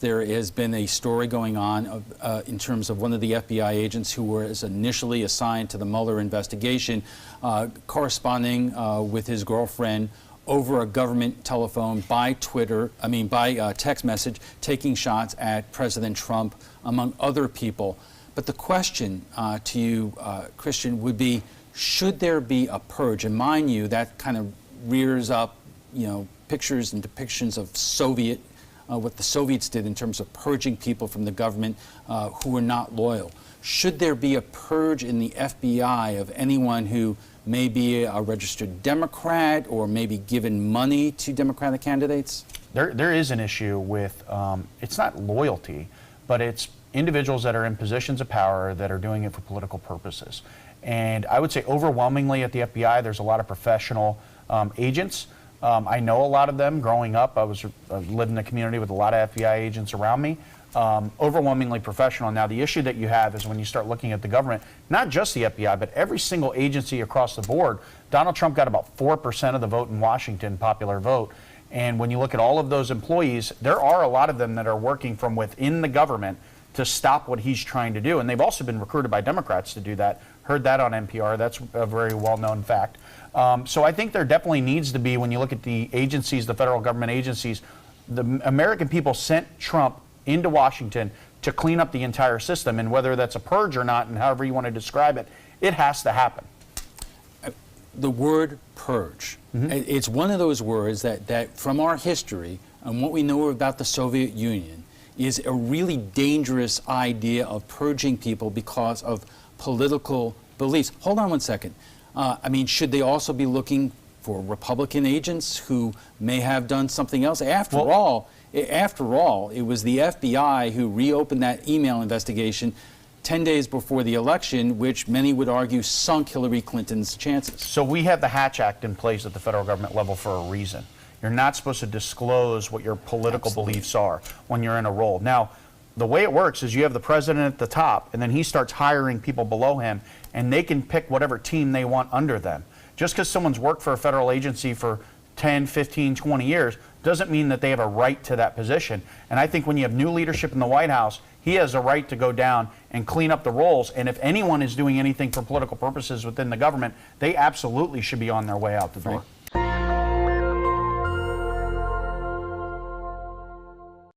there has been a story going on in terms of one of the FBI agents who was initially assigned to the Mueller investigation, corresponding with his girlfriend over a government telephone by text message, taking shots at President Trump, among other people. But the question to you, Christian, would be, should there be a purge? And mind you, that kind of rears up, pictures and depictions of what the Soviets did in terms of purging people from the government who were not loyal. Should there be a purge in the FBI of anyone who may be a registered Democrat or maybe given money to Democratic candidates? There is an issue with, it's not loyalty, but it's individuals that are in positions of power that are doing it for political purposes. And I would say overwhelmingly at the FBI, there's a lot of professional agents. I know a lot of them. Growing up, I lived in a community with a lot of FBI agents around me. Overwhelmingly professional. Now, the issue that you have is when you start looking at the government, not just the FBI, but every single agency across the board. Donald Trump got about 4% of the vote in Washington, popular vote. And when you look at all of those employees, there are a lot of them that are working from within the government to stop what he's trying to do. And they've also been recruited by Democrats to do that. Heard that on NPR. That's a very well-known fact. So I think there definitely needs to be, when you look at the agencies, the federal government agencies, the American people sent Trump into Washington to clean up the entire system. And whether that's a purge or not, and however you want to describe it, it has to happen. The word purge, it's one of those words that from our history and what we know about the Soviet Union is a really dangerous idea of purging people because of political beliefs. Hold on one second. Should they also be looking for Republican agents who may have done something else? After all, it was the FBI who reopened that email investigation 10 days before the election, which many would argue sunk Hillary Clinton's chances. So we have the Hatch Act in place at the federal government level for a reason. You're not supposed to disclose what your political beliefs are when you're in a role. Now, the way it works is you have the president at the top, and then he starts hiring people below him, and they can pick whatever team they want under them. Just because someone's worked for a federal agency for 10, 15, 20 years doesn't mean that they have a right to that position. And I think when you have new leadership in the White House, he has a right to go down and clean up the roles. And if anyone is doing anything for political purposes within the government, they absolutely should be on their way out the door. Right.